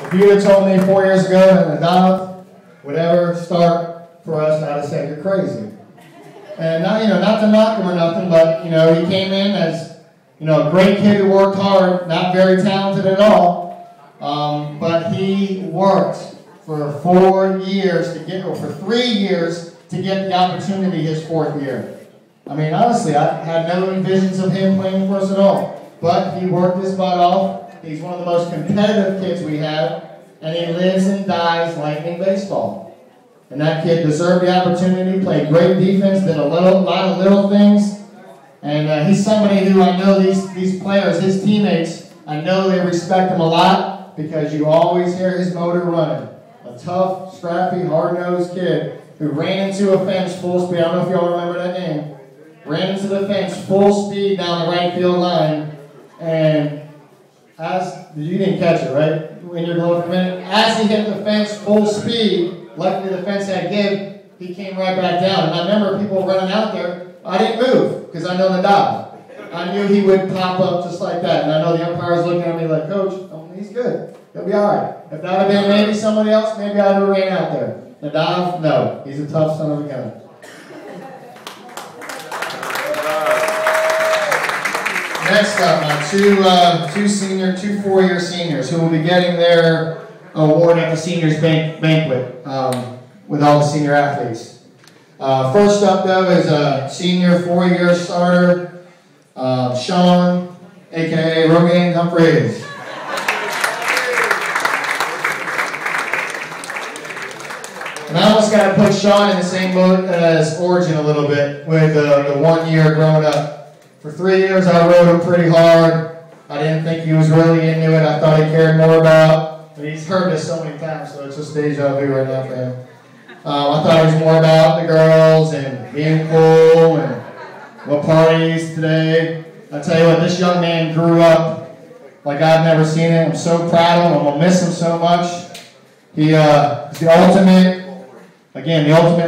If you had told me 4 years ago that Nadal would ever start for us, I'd have said you're crazy. And not, not to knock him or nothing, but he came in as a great kid who worked hard, not very talented at all, but he worked for 4 years or for 3 years to get the opportunity his 4th year. I mean, honestly, I had no visions of him playing for us at all, but he worked his butt off. He's one of the most competitive kids we have, and he lives and dies Lightning baseball. And that kid deserved the opportunity, played great defense, did a lot of little things, and he's somebody who I know these players, his teammates, I know they respect him a lot because you always hear his motor running. A tough, scrappy, hard-nosed kid who ran into a fence full speed. I don't know if y'all remember that game. Ran into the fence full speed down the right field line, and you didn't catch it, right? When you're going for a minute. As he hit the fence full speed, luckily the fence had give, he came right back down. And I remember people running out there. I didn't move because I know Nadal. I knew he would pop up just like that. And I know the umpire was looking at me like, Coach, he's good. He'll be all right. If that had been maybe somebody else, maybe I'd have ran out there. Nadal, no. He's a tough son of a gun. Next up, two 4-year seniors who will be getting their award at the seniors banquet with all the senior athletes. First up, though, is a senior 4-year starter, Sean, a.k.a. Rogaine Humphreys. And I almost got to put Sean in the same boat as Origin a little bit with the 1 year growing up. For 3 years, I rode him pretty hard. I didn't think he was really into it. I thought he cared more about, but he's heard this so many times, so it's just deja vu right now for him. I thought it was more about the girls and being cool and what parties today. I tell you what, this young man grew up like I've never seen it. I'm so proud of him. I'm going to miss him so much. He's the ultimate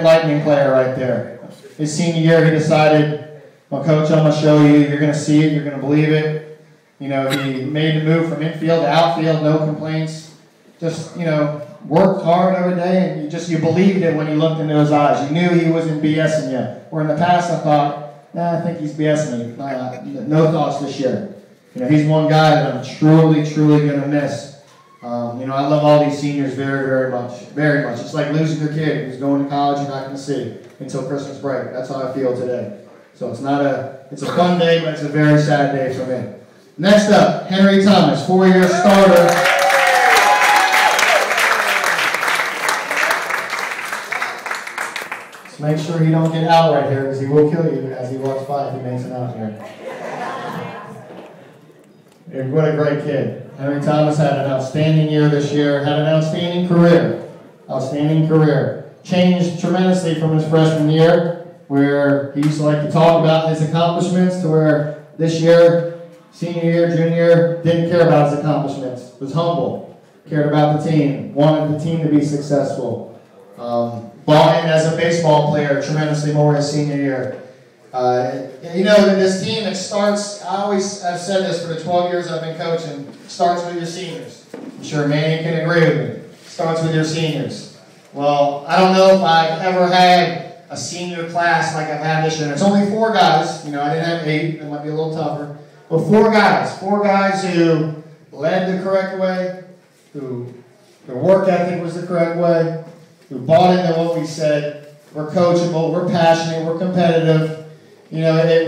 Lightning player right there. His senior year, he decided, well, Coach, I'm going to show you. You're going to see it. You're going to believe it. He made the move from infield to outfield, no complaints. Just, worked hard every day, and you believed it when you looked into his eyes. You knew he wasn't BSing you. Where in the past, I thought, I think he's BSing me. No thoughts this year. He's one guy that I'm truly, truly going to miss. I love all these seniors very, very much. Very much. It's like losing your kid who's going to college you're not going to see until Christmas break. That's how I feel today. So it's a fun day, but it's a very sad day for me. Next up, Henry Thomas, 4-year starter. Just make sure he don't get out right here because he will kill you as he walks by if he makes it out here. What a great kid. Henry Thomas had an outstanding year this year, had an outstanding career. Outstanding career. Changed tremendously from his freshman year, where he used to like to talk about his accomplishments, to where this year, senior year, junior year, didn't care about his accomplishments. Was humble, cared about the team, wanted the team to be successful. Bought in as a baseball player tremendously more his senior year. This team, it starts, I've said this for the 12 years I've been coaching, starts with your seniors. I'm sure Manny can agree with me. Starts with your seniors. Well, I don't know if I've ever had a senior class like I've had this year. And it's only 4 guys. I didn't have 8. It might be a little tougher. But 4 guys. 4 guys who led the correct way, who their work ethic was the correct way, who bought into what we said. We're coachable, we're passionate, we're competitive. They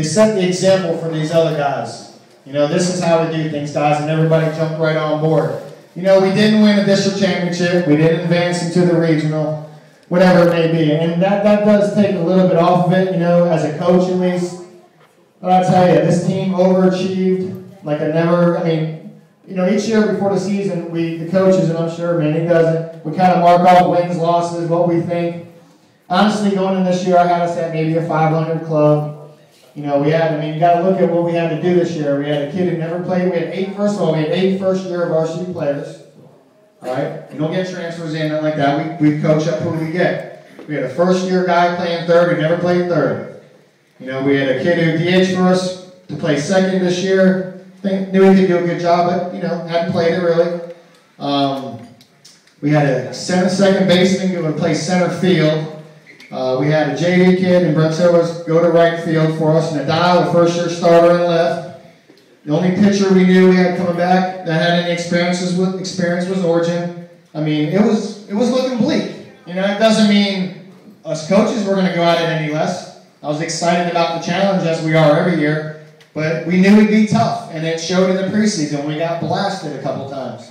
set the example for these other guys. This is how we do things, guys, and everybody jumped right on board. We didn't win a district championship. We didn't advance into the regional. Whatever it may be. And that does take a little bit off of it, as a coach at least. But I tell you, this team overachieved like each year before the season, the coaches, and I'm sure Manny does it, we kind of mark off wins, losses, what we think. Honestly, going in this year, I had us at maybe a 500 club. You got to look at what we had to do this year. We had a kid who never played. We had 8 first-year varsity players. All right? You don't get transfers in, nothing like that. We coach up who we get. We had a first-year guy playing third who never played third. We had a kid who DH for us to play second this year. knew he could do a good job, but, you know, hadn't played it really. We had a second baseman who would play center field. We had a JV kid in Brent Silvers go to right field for us. Nadal, the first-year starter, in left. The only pitcher we knew we had coming back that had any experience was Origin. I mean, it was looking bleak. You know, it doesn't mean us coaches were going to go at it any less. I was excited about the challenge, as we are every year, but we knew it'd be tough, and it showed in the preseason. We got blasted a couple times,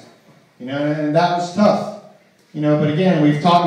you know, and that was tough. You know, but again, we've talked